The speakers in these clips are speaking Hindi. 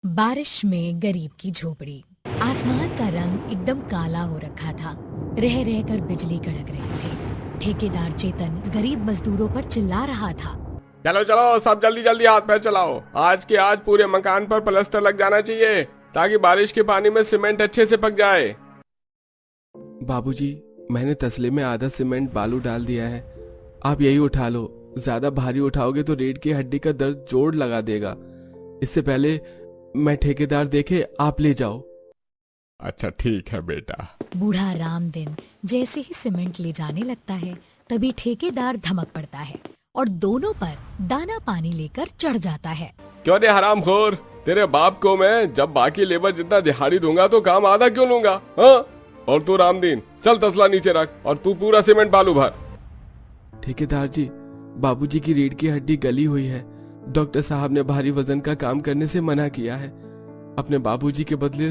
बारिश में गरीब की झोपड़ी। आसमान का रंग एकदम काला हो रखा था। रह रह कर बिजली कड़क रहे थे। ठेकेदार चेतन गरीब मजदूरों पर चिल्ला रहा था। चलो चलो सब जल्दी जल्दी हाथ पैर चलाओ। आज के आज पूरे मकान पर प्लास्टर लग जाना चाहिए ताकि बारिश के पानी में सीमेंट अच्छे से पक जाए। बाबूजी, मैंने तसले में आधा सीमेंट बालू डाल दिया है। आप यही उठा लो। ज्यादा भारी उठाओगे तो रीढ़ की हड्डी का दर्द जोड़ लगा देगा। इससे पहले मैं ठेकेदार देखे आप ले जाओ। अच्छा ठीक है बेटा। बूढ़ा रामदिन जैसे ही सीमेंट ले जाने लगता है तभी ठेकेदार धमक पड़ता है और दोनों पर दाना पानी लेकर चढ़ जाता है। क्यों रे हरामखोर, तेरे बाप को मैं जब बाकी लेबर जितना दिहाड़ी दूंगा तो काम आधा क्यों लूंगा? हाँ? और तू रामदीन चल तसला नीचे रख और तू पूरा सीमेंट बालू भर। ठेकेदार जी, बाबूजी की रीढ़ की हड्डी गली हुई है। डॉक्टर साहब ने भारी वजन का काम करने से मना किया है। अपने बाबूजी के बदले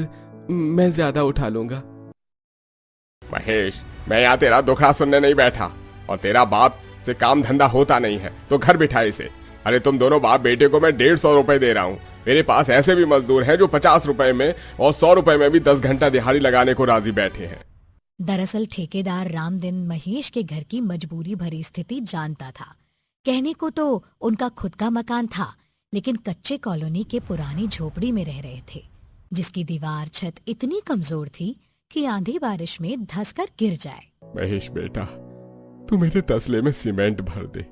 मैं ज्यादा उठा लूंगा। महेश, मैं यहाँ तेरा दुखड़ा सुनने नहीं बैठा और तेरा बाप से काम धंधा होता नहीं है तो घर बिठाए इसे। अरे तुम दोनों बाप बेटे को मैं 150 रुपए दे रहा हूँ। मेरे पास ऐसे भी मजदूर हैं जो 50 रुपए में और 100 रुपए में भी 10 घंटा दिहाड़ी लगाने को राजी बैठे हैं। दरअसल ठेकेदार रामदिन महेश के घर की मजबूरी भरी स्थिति जानता था। कहने को तो उनका खुद का मकान था, लेकिन कच्चे कॉलोनी के पुरानी झोपड़ी में रह रहे थे, जिसकी दीवार छत इतनी कमजोर थी कि आंधी बारिश में धंसकर गिर जाए। महेश बेटा, तू मेरे तसले में सीमेंट भर दे।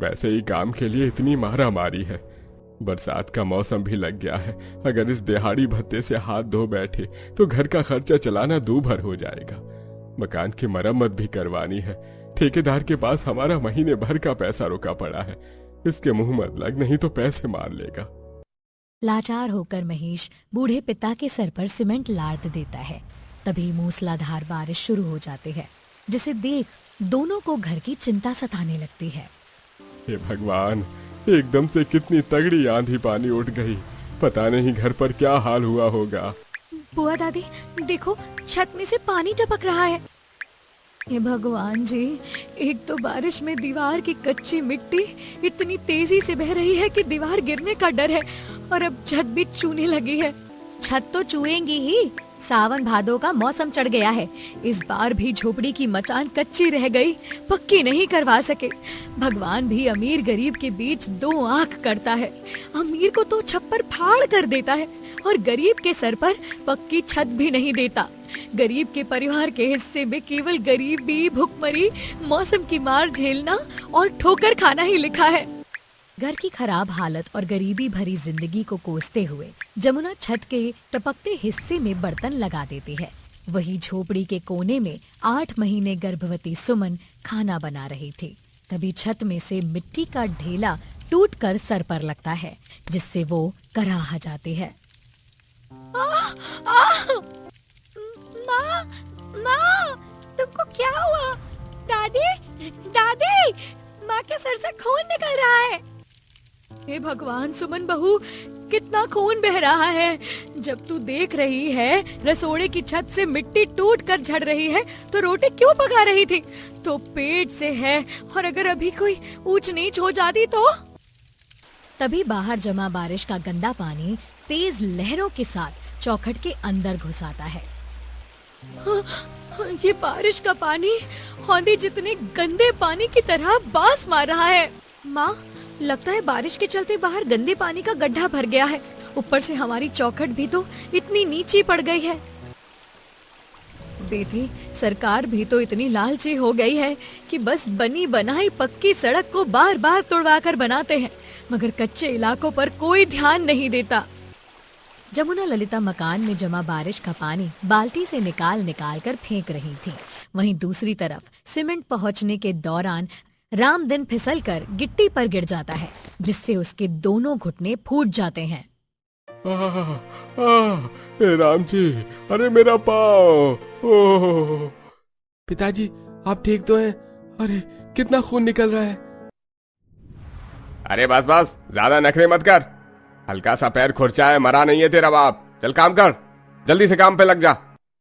वैसे ही काम के लिए इतनी मारा मारी है। बरसात का मौसम भी लग गया है। अगर इस दिहाड़ी भत्ते से हाथ धो बैठे तो घर का खर्चा चलाना दूभर हो जाएगा। मकान की मरम्मत भी करवानी है। ठेकेदार के पास हमारा महीने भर का पैसा रुका पड़ा है। इसके मुंह मत लग, नहीं तो पैसे मार लेगा। लाचार होकर महेश बूढ़े पिता के सर पर सीमेंट लाद देता है। तभी मूसलाधार बारिश शुरू हो जाती है, जिसे देख दोनों को घर की चिंता सताने लगती है। हे भगवान, एकदम से कितनी तगड़ी आंधी पानी उठ गई। पता नहीं घर पर क्या हाल हुआ होगा। बुआ दादी देखो, छत में से पानी टपक रहा है। हे भगवान जी, एक तो बारिश में दीवार की कच्ची मिट्टी इतनी तेजी से बह रही है कि दीवार गिरने का डर है और अब छत भी चूने लगी है। छत तो चूएंगी ही, सावन भादो का मौसम चढ़ गया है। इस बार भी झोपड़ी की मचान कच्ची रह गई, पक्की नहीं करवा सके। भगवान भी अमीर गरीब के बीच दो आंख करता है। अमीर को तो छप्पर फाड़ कर देता है और गरीब के सर पर पक्की छत भी नहीं देता। गरीब के परिवार के हिस्से में केवल गरीबी, भुखमरी, मौसम की मार झेलना और ठोकर खाना ही लिखा है। घर की खराब हालत और गरीबी भरी जिंदगी को कोसते हुए जमुना छत के टपकते हिस्से में बर्तन लगा देती है। वही झोपड़ी के कोने में 8 महीने गर्भवती सुमन खाना बना रही थी। तभी छत में से मिट्टी का ढेला टूटकर सर पर लगता है, जिससे वो कराह जाती है। माँ, माँ, तुमको क्या हुआ? दादी, दादी, माँ के सर से खून निकल रहा है। हे भगवान सुमन बहू, कितना खून बह रहा है। जब तू देख रही है रसोड़े की छत से मिट्टी टूट कर झड़ रही है तो रोटी क्यों पका रही थी? तो पेट से है, और अगर अभी कोई ऊंच नीच हो जाती तो? तभी बाहर जमा बारिश का गंदा पानी तेज लहरों के साथ चौखट के अंदर घुस आता है। ये बारिश का पानी औंधे जितने गंदे पानी की तरह बास मार रहा है। माँ, लगता है बारिश के चलते बाहर गंदे पानी का गड्ढा भर गया है। ऊपर से हमारी चौखट भी तो इतनी नीची पड़ गई है। बेटी, सरकार भी तो इतनी लालची हो गई है कि बस बनी बनाई पक्की सड़क को बार बार तोड़वा कर बनाते हैं, मगर कच्चे इलाकों पर कोई ध्यान नहीं देता। जमुना ललिता मकान में जमा बारिश का पानी बाल्टी से निकाल निकाल कर फेंक रही थी। वहीं दूसरी तरफ सीमेंट पहुंचने के दौरान रामदिन फिसल कर गिट्टी पर गिर जाता है, जिससे उसके दोनों घुटने फूट जाते हैं। राम जी, अरे मेरा पाँव। पिताजी, आप ठीक तो हैं? अरे कितना खून निकल रहा है। अरे बस बस, ज्यादा नखरे मत कर। हल्का सा पैर खुरचा है, मरा नहीं है तेरा बाप। चल काम कर, जल्दी से काम पे लग जा।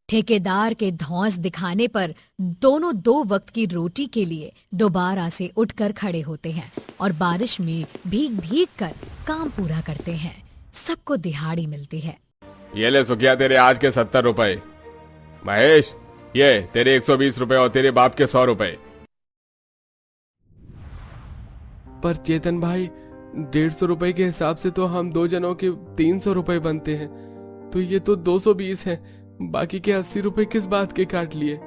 ठेकेदार के धौंस दिखाने पर दोनों 2 वक्त की रोटी के लिए दोबारा से उठकर खड़े होते हैं और बारिश में भीग भीग कर काम पूरा करते हैं। सबको दिहाड़ी मिलती है। ये ले सुखिया तेरे आज के 70 रुपए। महेश, ये तेरे 120 रुपए और तेरे बाप के 100 रुपए। पर चेतन भाई, 150 रुपए के हिसाब से तो हम 2 जनों के 300 रुपए बनते हैं, तो ये तो 220 है। बाकी के 80 रुपए किस बात के काट लिए?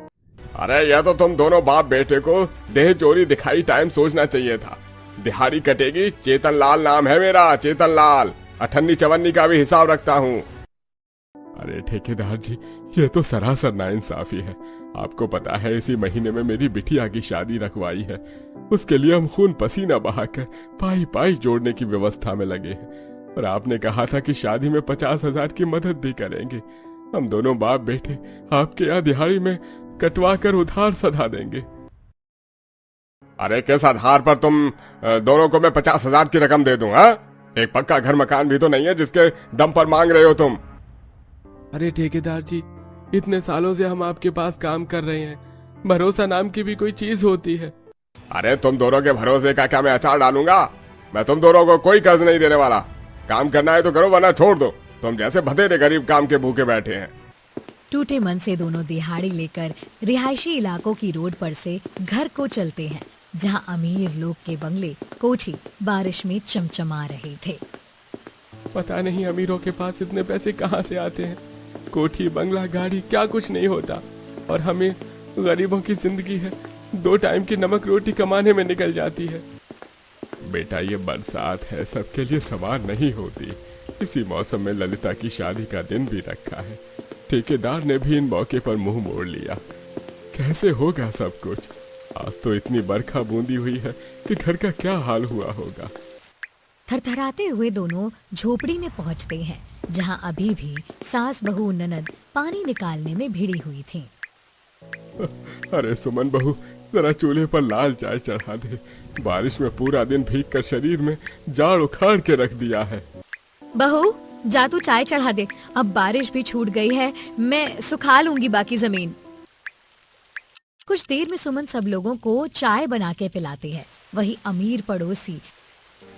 अरे यह तो तुम दोनों बाप बेटे को देह चोरी दिखाई टाइम सोचना चाहिए था। दिहाड़ी कटेगी। चेतन लाल नाम है मेरा, चेतन लाल। 98 चवन्नी का भी हिसाब रखता हूँ। अरे ठेकेदार जी, ये तो सरासर नाइंसाफी है। आपको पता है इसी महीने में मेरी बिटिया की शादी रखवाई है। उसके लिए हम खून पसीना बहाकर पाई पाई जोड़ने की व्यवस्था में लगे हैं, और आपने कहा था कि शादी में 50,000 की मदद भी करेंगे। हम दोनों बाप बेटे आपके यहाँ दिहाड़ी में कटवा कर उधार सधा देंगे। अरे किस आधार पर तुम दोनों को मैं 50,000 की रकम दे दूं? हाँ, एक पक्का घर मकान भी तो नहीं है जिसके दम पर मांग रहे हो तुम। अरे ठेकेदार जी, इतने सालों से हम आपके पास काम कर रहे हैं, भरोसा नाम की भी कोई चीज होती है। अरे तुम दोनों के भरोसे का क्या मैं अचार डालूंगा? मैं तुम दोनों को कोई कर्ज नहीं देने वाला। काम करना है तो करो, वरना छोड़ दो। तुम जैसे भतेरे गरीब काम के भूखे बैठे हैं। टूटे मन से दोनों दिहाड़ी लेकर रिहायशी इलाकों की रोड पर से घर को चलते हैं, जहां अमीर लोग के बंगले कोठी बारिश में चमचमा रहे थे। पता नहीं अमीरों के पास इतने पैसे कहाँ से आते हैं। कोठी, बंगला, गाड़ी, क्या कुछ नहीं होता, और हमें गरीबों की जिंदगी है, 2 टाइम की नमक रोटी कमाने में निकल जाती है। बेटा, ये बरसात है, सबके लिए सवार नहीं होती। इसी मौसम में ललिता की शादी का दिन भी रखा है। ठेकेदार ने भी इन मौके पर मुंह मोड़ लिया। कैसे होगा सब कुछ? आज तो इतनी बरखा बूंदी हुई है कि घर का क्या हाल हुआ होगा। थरथराते हुए दोनों झोपड़ी में पहुंचते हैं, जहां अभी भी सास बहू ननद पानी निकालने में भिड़ी हुई थीं। अरे सुमन बहू, जरा चूल्हे पर लाल चाय चढ़ा दे। बारिश में पूरा दिन भीगकर शरीर में जाड़ उखाड़ के रख दिया है। बहू, जा तू चाय चढ़ा दे। अब बारिश भी छूट गई है, मैं सुखा लूंगी बाकी जमीन। कुछ देर में सुमन सब लोगों को चाय बना के पिलाती है। वही अमीर पड़ोसी,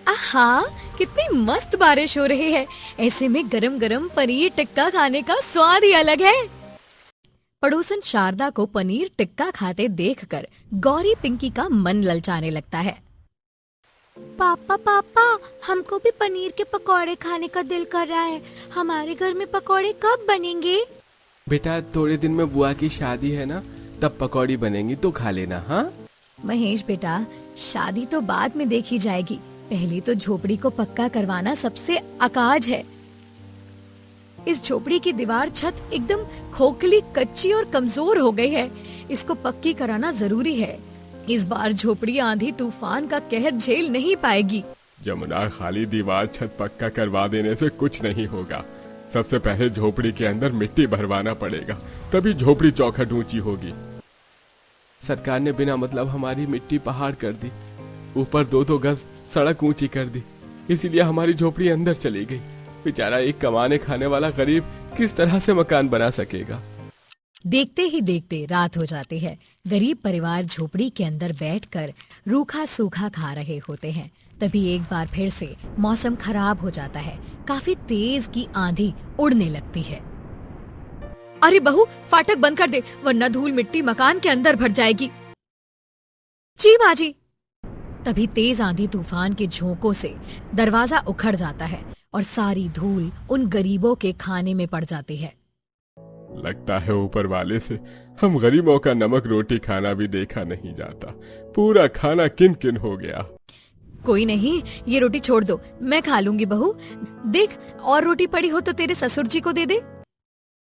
आहा, कितनी मस्त बारिश हो रही है, ऐसे में गरम गरम पनीर टिक्का खाने का स्वाद ही अलग है। पड़ोसन शारदा को पनीर टिक्का खाते देखकर गौरी पिंकी का मन ललचाने लगता है। पापा पापा, हमको भी पनीर के पकौड़े खाने का दिल कर रहा है। हमारे घर में पकौड़े कब बनेंगे? बेटा, थोड़े दिन में बुआ की शादी है ना, तब पकौड़ी बनेंगी तो खा लेना। हाँ महेश बेटा, शादी तो बाद में देखी जाएगी, पहले तो झोपड़ी को पक्का करवाना सबसे अकाज है। इस झोपड़ी की दीवार छत एकदम खोखली, कच्ची और कमजोर हो गई है। इसको पक्की कराना जरूरी है। इस बार झोपड़ी आंधी तूफान का कहर झेल नहीं पाएगी। जमुना, खाली दीवार छत पक्का करवा देने से कुछ नहीं होगा। सबसे पहले झोपड़ी के अंदर मिट्टी भरवाना पड़ेगा, तभी झोपड़ी चौखट ऊंची होगी। सरकार ने बिना मतलब हमारी मिट्टी पहाड़ कर दी, ऊपर 2-2 गज सड़क ऊंची कर दी, इसीलिए हमारी झोपड़ी अंदर चली गई। बेचारा एक कमाने खाने वाला गरीब किस तरह से मकान बना सकेगा। देखते ही देखते रात हो जाती है। गरीब परिवार झोपड़ी के अंदर बैठकर रूखा सूखा खा रहे होते हैं। तभी एक बार फिर से मौसम खराब हो जाता है। काफी तेज की आंधी उड़ने लगती है। अरे बहू, फाटक बंद कर दे, वरना धूल मिट्टी मकान के अंदर भर जाएगी। जी बाजी। तभी तेज आंधी तूफान के झोंकों से दरवाजा उखड़ जाता है और सारी धूल उन गरीबों के खाने में पड़ जाती है। लगता है ऊपर वाले से हम गरीबों का नमक रोटी खाना भी देखा नहीं जाता। पूरा खाना किन किन हो गया। कोई नहीं, ये रोटी छोड़ दो, मैं खा लूंगी बहू। देख, और रोटी पड़ी हो तो तेरे ससुर जी को दे दे।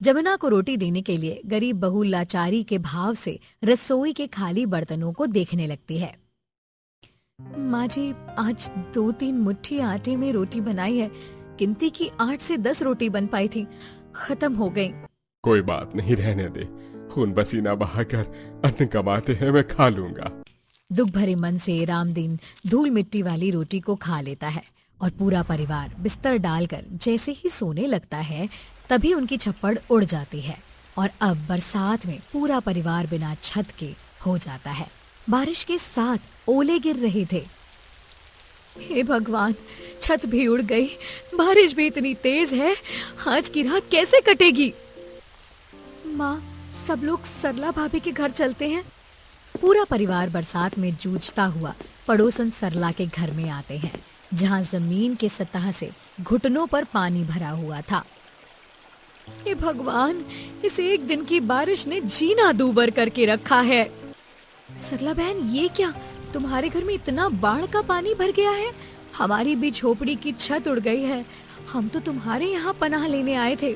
जमुना को रोटी देने के लिए गरीब बहू लाचारी के भाव से रसोई के खाली बर्तनों को देखने लगती है। माँ जी, आज 2-3 मुट्ठी आटे में रोटी बनाई है। गिनती की 8 से 10 रोटी बन पाई थी, खत्म हो गई। कोई बात नहीं, रहने दे। खून पसीना बहाकर अन्न कमाते हैं, मैं खा लूंगा। दुख भरे मन से रामदीन धूल मिट्टी वाली रोटी को खा लेता है और पूरा परिवार बिस्तर डालकर जैसे ही सोने लगता है, तभी उनकी छप्पड़ उड़ जाती है और अब बरसात में पूरा परिवार बिना छत के हो जाता है। बारिश के साथ ओले गिर रहे थे। हे भगवान, छत भी उड़ गई, बारिश भी इतनी तेज है, आज की रात कैसे कटेगी? माँ, सब लोग सरला भाभी के घर चलते हैं। पूरा परिवार बरसात में जूझता हुआ पड़ोसन सरला के घर में आते हैं, जहाँ जमीन के सतह से घुटनों पर पानी भरा हुआ था। हे भगवान, इस एक दिन की बारिश ने जीना दूभर करके रखा है। सरला बहन, ये क्या, तुम्हारे घर में इतना बाढ़ का पानी भर गया है? हमारी भी झोपड़ी की छत उड़ गई है। हम तो तुम्हारे यहाँ पनाह लेने आए थे।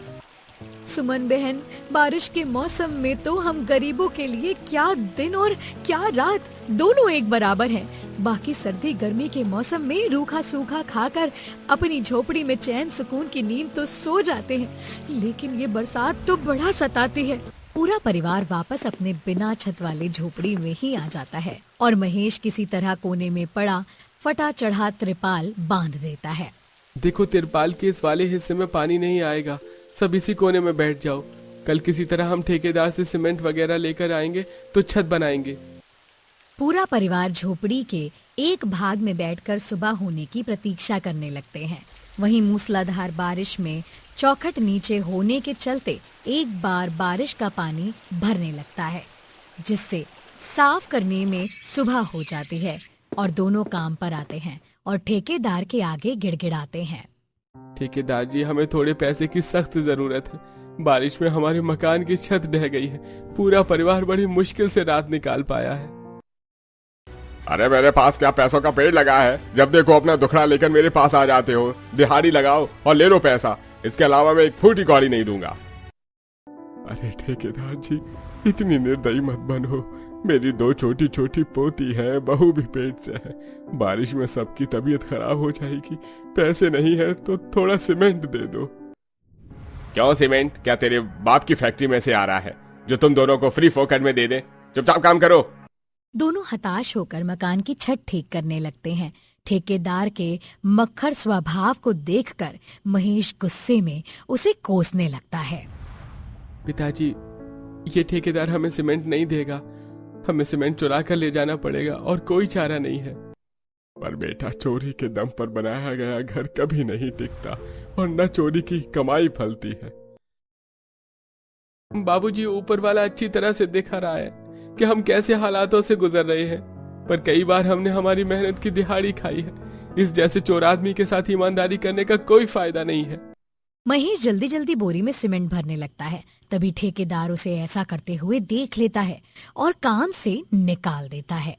सुमन बहन, बारिश के मौसम में तो हम गरीबों के लिए क्या दिन और क्या रात दोनों एक बराबर हैं। बाकी सर्दी गर्मी के मौसम में रूखा सूखा खाकर अपनी झोपड़ी में चैन सुकून की नींद तो सो जाते हैं, लेकिन ये बरसात तो बड़ा सताती है। पूरा परिवार वापस अपने बिना छत वाले झोपड़ी में ही आ जाता है और महेश किसी तरह कोने में पड़ा फटा चढ़ा त्रिपाल बांध देता है। देखो, तिरपाल के इस वाले हिस्से में पानी नहीं आएगा, सब इसी कोने में बैठ जाओ। कल किसी तरह हम ठेकेदार से सीमेंट वगैरह लेकर आएंगे तो छत बनाएंगे। पूरा परिवार झोपड़ी के एक भाग में बैठकर सुबह होने की प्रतीक्षा करने लगते हैं। वहीं मूसलाधार बारिश में चौखट नीचे होने के चलते एक बार बारिश का पानी भरने लगता है, जिससे साफ करने में सुबह हो जाती है और दोनों काम पर आते हैं और ठेकेदार के आगे गिड़गिड़ाते हैं। ठेकेदार जी, हमें थोड़े पैसे की सख्त जरूरत है। बारिश में हमारे मकान की छत ढह गई है। पूरा परिवार बड़ी मुश्किल से रात निकाल पाया है। अरे मेरे पास क्या पैसों का पेड़ लगा है? जब देखो अपना दुखड़ा लेकर मेरे पास आ जाते हो। दिहाड़ी लगाओ और ले लो पैसा, इसके अलावा मैं एक फूटी कौड़ी नहीं दूंगा। अरे ठेकेदार जी, इतनी निर्दयी मत बनो। मेरी 2 छोटी छोटी पोती है, बहू भी पेट से है। बारिश में सबकी तबीयत खराब हो जाएगी। पैसे नहीं है तो थोड़ा सीमेंट दे दो। क्यों सीमेंट? क्या तेरे बाप की फैक्ट्री में से आ रहा है जो तुम दोनों को फ्री फोकट में दे दे? चुपचाप काम करो। दोनों हताश होकर मकान की छत ठीक करने लगते हैं। ठेकेदार के मक्खर स्वभाव को देखकर महेश गुस्से में उसे कोसने लगता है। पिताजी, ये ठेकेदार हमें सीमेंट नहीं देगा। हमें सीमेंट चुरा कर ले जाना पड़ेगा और कोई चारा नहीं है। पर बेटा, चोरी के दम पर बनाया गया घर कभी नहीं टिकता और न चोरी की कमाई फलती है। बाबूजी, ऊपर वाला अच्छी तरह से दिखा रहा है कि हम कैसे हालातों से गुजर रहे हैं, पर कई बार हमने हमारी मेहनत की दिहाड़ी खाई है। इस जैसे चोर आदमी के साथ ईमानदारी करने का कोई फायदा नहीं है। महेश जल्दी जल्दी बोरी में सीमेंट भरने लगता है। तभी ठेकेदार उसे ऐसा करते हुए देख लेता है और काम से निकाल देता है।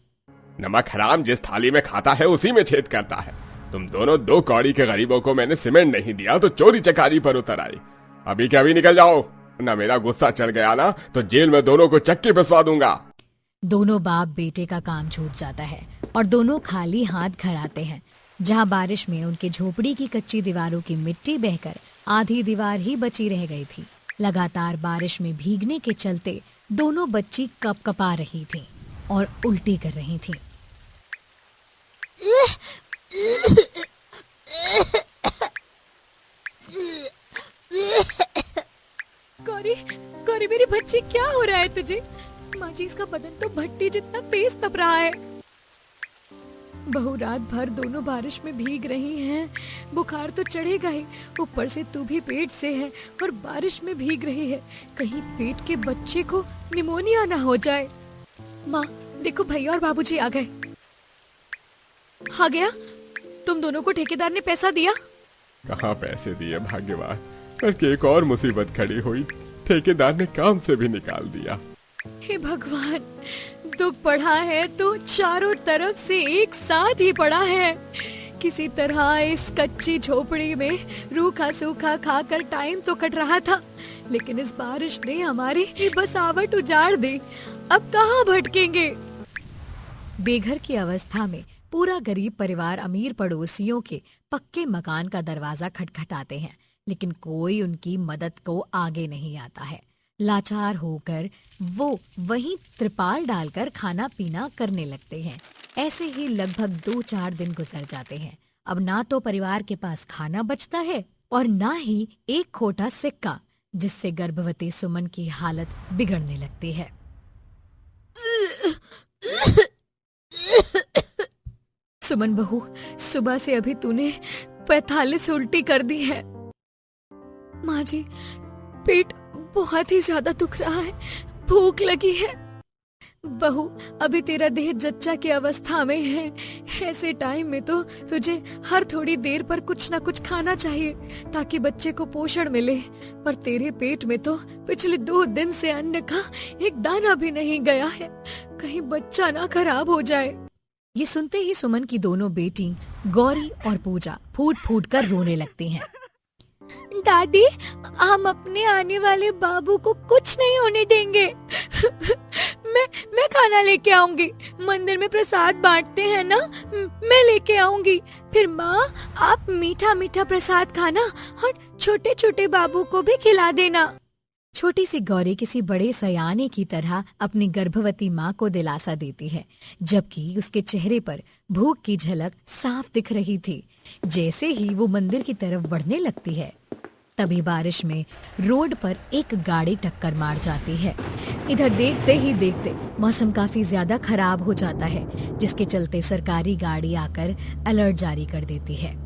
नमक हराम जिस थाली में खाता है उसी में छेद करता है। तुम दोनों 2 कौड़ी के गरीबों को मैंने सीमेंट नहीं दिया तो चोरी चकारी पर उतर आई। अभी के अभी निकल जाओ, ना मेरा गुस्सा चढ़ गया ना तो जेल में दोनों को चक्की पिसवा दूंगा। दोनों बाप बेटे का काम छूट जाता है और दोनों खाली हाथ घर आते हैं, जहाँ बारिश में उनके झोपड़ी की कच्ची दीवारों की मिट्टी बहकर आधी दीवार ही बची रह गई थी। लगातार बारिश में भीगने के चलते दोनों बच्ची कपकपा रही थीं और उल्टी कर रही थीं। गौरी, गौरी मेरी बच्ची, क्या हो रहा है तुझे? माँ जी, इसका बदन तो भट्टी जितना तेज तप रहा है। बहू, रात भर दोनों बारिश में भीग रही हैं। बुखार तो चढ़ेगा ही, ऊपर से तू भी पेट से है और बारिश में भीग रही है। कहीं पेट के बच्चे को निमोनिया ना हो जाए। माँ देखो, भैया और बाबूजी आ गए। आ गया? तुम दोनों को ठेकेदार ने पैसा दिया? कहाँ पैसे दिए भाग्यवान, बल्कि एक और मुसीबत खड़ी हुई। ठेकेदार ने काम से भी निकाल दिया। हे भगवान, दुख पड़ा है तो चारों तरफ से एक साथ ही पड़ा है। किसी तरह इस कच्ची झोपड़ी में रूखा सूखा खाकर टाइम तो कट रहा था, लेकिन इस बारिश ने हमारी बसावट उजाड़ दी। अब कहाँ भटकेंगे? बेघर की अवस्था में पूरा गरीब परिवार अमीर पड़ोसियों के पक्के मकान का दरवाजा खटखटाते हैं, लेकिन कोई उनकी मदद को आगे नहीं आता है। लाचार होकर वो वहीं त्रिपाल डालकर खाना पीना करने लगते हैं। ऐसे ही लगभग 2-4 दिन गुजर जाते हैं। अब ना तो परिवार के पास खाना बचता है और ना ही एक खोटा सिक्का, जिससे गर्भवती सुमन की हालत बिगड़ने लगती है। सुमन बहू, सुबह से अभी तूने 45 उल्टी कर दी है। माँ जी, पेट बहुत ही ज्यादा दुख रहा है, भूख लगी है। बहू, अभी तेरा देह जच्चा की अवस्था में है। ऐसे टाइम में तो तुझे हर थोड़ी देर पर कुछ ना कुछ खाना चाहिए ताकि बच्चे को पोषण मिले। पर तेरे पेट में तो पिछले 2 दिन से अन्न का एक दाना भी नहीं गया है, कहीं बच्चा ना खराब हो जाए। ये सुनते ही सुमन की दोनों बेटी गौरी और पूजा फूट फूट कर रोने लगती हैं। दादी, हम अपने आने वाले बाबू को कुछ नहीं होने देंगे। मैं खाना लेके आऊंगी, मंदिर में प्रसाद बांटते हैं ना, मैं लेके आऊंगी। फिर माँ, आप मीठा मीठा प्रसाद खाना और छोटे छोटे बाबू को भी खिला देना। छोटी सी गौरी किसी बड़े सयाने की तरह अपनी गर्भवती माँ को दिलासा देती है, जबकि उसके चेहरे पर भूख की झलक साफ दिख रही थी। जैसे ही वो मंदिर की तरफ बढ़ने लगती है, तभी बारिश में रोड पर एक गाड़ी टक्कर मार जाती है। इधर देखते ही देखते मौसम काफी ज्यादा खराब हो जाता है, जिसके चलते सरकारी गाड़ी आकर अलर्ट जारी कर देती है।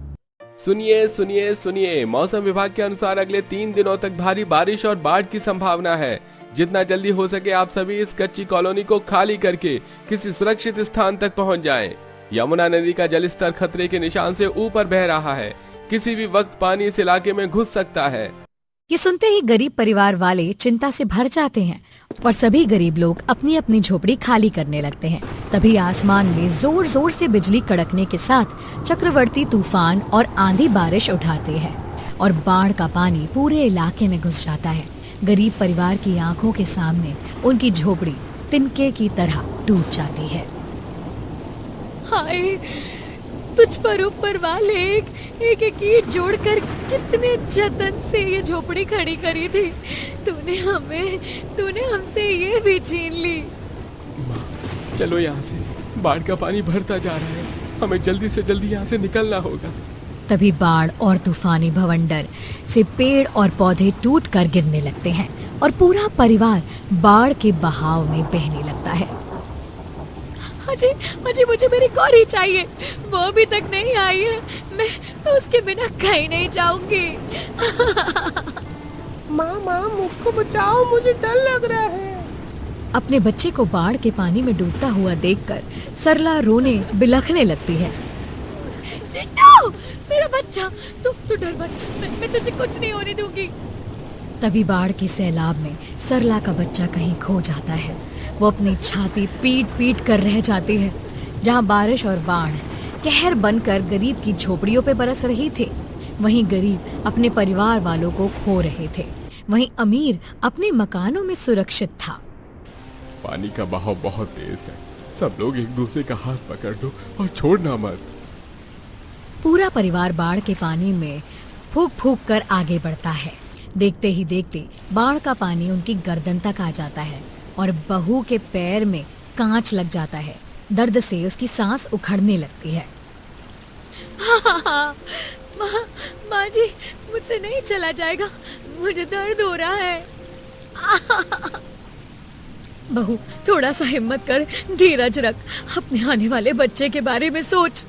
सुनिए सुनिए सुनिए, मौसम विभाग के अनुसार अगले 3 दिनों तक भारी बारिश और बाढ़ की संभावना है। जितना जल्दी हो सके आप सभी इस कच्ची कॉलोनी को खाली करके किसी सुरक्षित स्थान तक पहुंच जाएं। यमुना नदी का जलस्तर खतरे के निशान से ऊपर बह रहा है, किसी भी वक्त पानी इस इलाके में घुस सकता है। ये सुनते ही गरीब परिवार वाले चिंता से भर जाते हैं और सभी गरीब लोग अपनी अपनी झोपड़ी खाली करने लगते हैं। तभी आसमान में जोर जोर से बिजली कड़कने के साथ चक्रवर्ती तूफान और आंधी बारिश उठाते हैं और बाढ़ का पानी पूरे इलाके में घुस जाता है। गरीब परिवार की आंखों के सामने उनकी झोपड़ी तिनके की तरह टूट जाती है। हाय, तुझ पर ऊपर वाले एक ईंट जोड़कर कितने जतन से ये झोपड़ी खड़ी करी थी। तूने हमसे ये भी छीन ली। माँ, चलो यहाँ से, बाढ़ का पानी भरता जा रहा है, हमें जल्दी से जल्दी यहाँ से निकलना होगा। तभी बाढ़ और तूफानी भवंडर से पेड़ और पौधे टूट कर गिरने लगते हैं और पूरा परिवार बाढ़ के बहाव में बहने लगता है। अजी, मुझे मेरी गौरी चाहिए, वो अभी तक नहीं आई है। मैं उसके बिना कहीं नहीं जाऊंगी। माँ, मुझको बचाओ, मुझे डर लग रहा है। अपने बच्चे को बाढ़ के पानी में डूबता हुआ देखकर सरला रोने बिलखने लगती है। चिट्टू, मेरा बच्चा, तू डर मत, मैं तुझे कुछ नहीं होने दूंगी। तभी बाढ़ के सैलाब में सरला का बच्चा कहीं खो जाता है। वो अपनी छाती पीट पीट कर रह जाती है। जहाँ बारिश और बाढ़ कहर बनकर गरीब की झोपड़ियों पे बरस रही थी, वहीं गरीब अपने परिवार वालों को खो रहे थे, वहीं अमीर अपने मकानों में सुरक्षित था। पानी का बहाव बहुत तेज है, सब लोग एक दूसरे का हाथ पकड़ लो और छोड़ना मत। पूरा परिवार बाढ़ के पानी में फूंक फूंक कर आगे बढ़ता है। देखते ही देखते बाढ़ का पानी उनकी गर्दन तक आ जाता है और बहू के पैर में कांच लग जाता है। दर्द से उसकी सांस उखड़ने लगती है। माँ जी, मुझसे नहीं चला जाएगा, मुझे दर्द हो रहा है। बहू, थोड़ा सा हिम्मत कर, धीरज रख, अपने आने वाले बच्चे के बारे में सोच।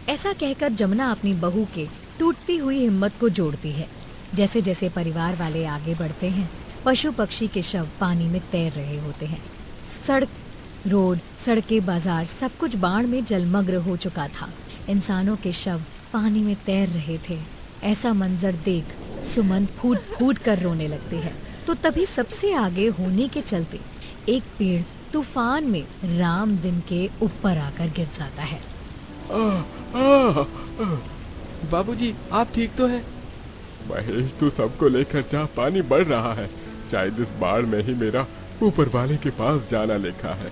ऐसा कहकर जमुना अपनी बहू के टूटती हुई हिम्मत को जोड़ती है। जैसे जैसे परिवार वाले आगे बढ़ते हैं, पशु पक्षी के शव पानी में तैर रहे होते हैं। रोड, सड़कें, बाजार सब कुछ बाढ़ में जलमग्न हो चुका था। इंसानों के शव पानी में तैर रहे थे। ऐसा मंजर देख सुमन फूट फूट कर रोने लगती है। तो तभी सबसे आगे होने के चलते एक पेड़ तूफान में राम दिन के ऊपर आकर गिर जाता है। बाबूजी, आप ठीक तो हैं? महेश, तू सबको लेकर जा, पानी बढ़ रहा है। शायद इस बाढ़ में ही मेरा ऊपर वाले के पास जाना लिखा है।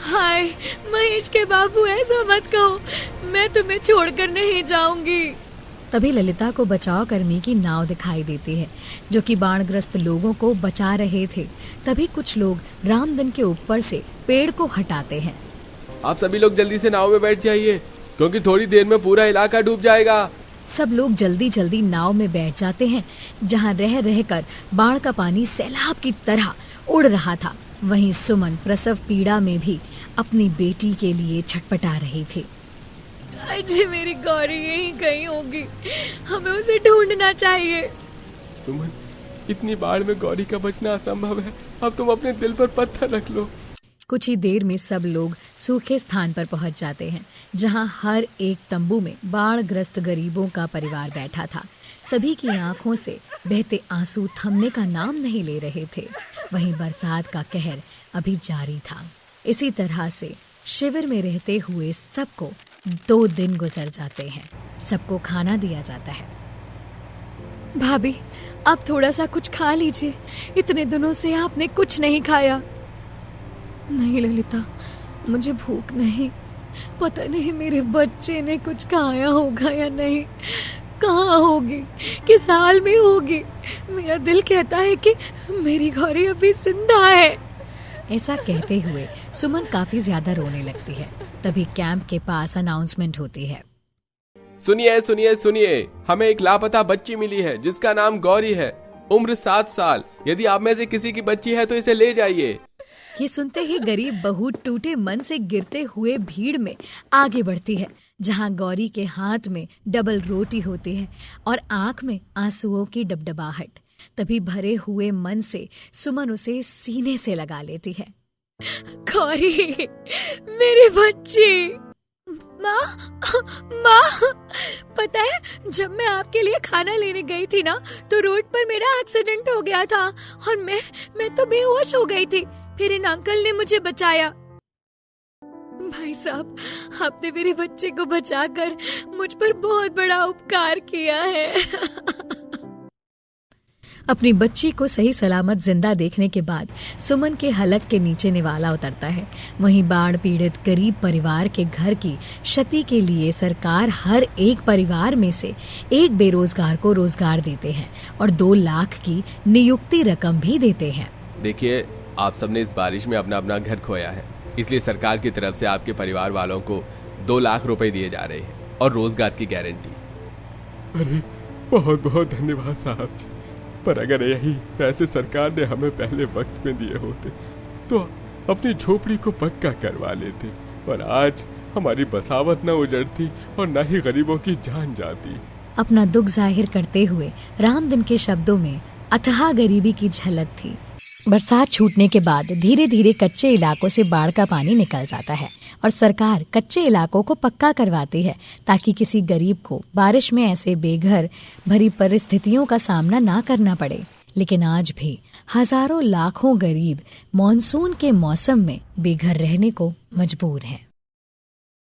हाय महेश के बाबू, ऐसा मत कहो, मैं तुम्हें छोड़कर नहीं जाऊंगी। तभी ललिता को बचाव कर्मी की नाव दिखाई देती है, जो कि बाढ़ग्रस्त लोगों को बचा रहे थे। तभी कुछ लोग रामदन के ऊपर से पेड़ को हटाते हैं। आप सभी लोग जल्दी से नाव में बैठ जाइए, क्योंकि थोड़ी देर में पूरा इलाका डूब जाएगा। सब लोग जल्दी जल्दी नाव में बैठ जाते हैं। जहां रह रहकर बाढ़ का पानी सैलाब की तरह उड़ रहा था, वहीं सुमन प्रसव पीड़ा में भी अपनी बेटी के लिए छटपटा रही थी। अजय मेरी गौरी यहीं कहीं होगी, हमें उसे ढूंढना चाहिए। सुमन, इतनी बाढ़ में गौरी का बचना असंभव है। अब तुम अपने दिल पर पत्थर रख लो। कुछ ही देर में सब लोग सूखे स्थान पर पहुंच जाते हैं, जहां हर एक तंबू में बाढ़ग्रस्त गरीबों का परिवार बैठा था। सभी की आंखों से बहते आंसू थमने का नाम नहीं ले रहे थे। वहीं बरसात का कहर अभी जारी था। इसी तरह से शिविर में रहते हुए सबको 2 दिन गुजर जाते हैं। सबको खाना दिया जाता है। भाभी, आप थोड़ा सा कुछ खा लीजिए, इतने दिनों से आपने कुछ नहीं खाया। नहीं ललिता, मुझे भूख नहीं। पता नहीं मेरे बच्चे ने कुछ खाया होगा या नहीं। कहाँ होगी, किस हाल में होगी। मेरा दिल कहता है कि मेरी गौरी अभी जिंदा है। ऐसा कहते हुए सुमन काफी ज्यादा रोने लगती है। तभी कैंप के पास अनाउंसमेंट होती है। सुनिए सुनिए सुनिए, हमें एक लापता बच्ची मिली है जिसका नाम गौरी है। उम्र 7 साल। यदि आप में से किसी की बच्ची है तो इसे ले जाइए। ये सुनते ही गरीब बहू टूटे मन से गिरते हुए भीड़ में आगे बढ़ती है, जहां गौरी के हाथ में डबल रोटी होती है और आंख में आंसुओं की डबडबाहट। तभी भरे हुए मन से सुमन उसे सीने से लगा लेती है। गौरी, मेरी बच्ची। माँ, माँ, पता है जब मैं आपके लिए खाना लेने गई थी ना, तो रोड पर मेरा एक्सीडेंट हो गया था और मैं तो बेहोश हो गई थी। फिर इन अंकल ने मुझे बचाया। भाई साहब, आपने मेरे बच्चे को बचाकर मुझ पर बहुत बड़ा उपकार किया है। अपनी बच्ची को सही सलामत जिंदा देखने के बाद सुमन के हलक के नीचे निवाला उतरता है। वहीं बाढ़ पीड़ित गरीब परिवार के घर की क्षति के लिए सरकार हर एक परिवार में से एक बेरोजगार को रोजगार देते हैं और 2 लाख की नियुक्ति रकम भी देते हैं। देखिए, आप सबने इस बारिश में अपना अपना घर खोया है, इसलिए सरकार की तरफ से आपके परिवार वालों को 2 लाख रुपए दिए जा रहे हैं और रोजगार की गारंटी। अरे बहुत बहुत धन्यवाद साहब जी। पर अगर यही पैसे सरकार ने हमें पहले वक्त में दिए होते तो अपनी झोपड़ी को पक्का करवा लेते और आज हमारी बसावत न उजड़ती और न ही गरीबों की जान जाती। अपना दुख जाहिर करते हुए रामदिन के शब्दों में अथाह गरीबी की झलक थी। बरसात छूटने के बाद धीरे धीरे कच्चे इलाकों से बाढ़ का पानी निकल जाता है और सरकार कच्चे इलाकों को पक्का करवाती है ताकि किसी गरीब को बारिश में ऐसे बेघर भरी परिस्थितियों का सामना ना करना पड़े। लेकिन आज भी हजारों लाखों गरीब मॉनसून के मौसम में बेघर रहने को मजबूर हैं।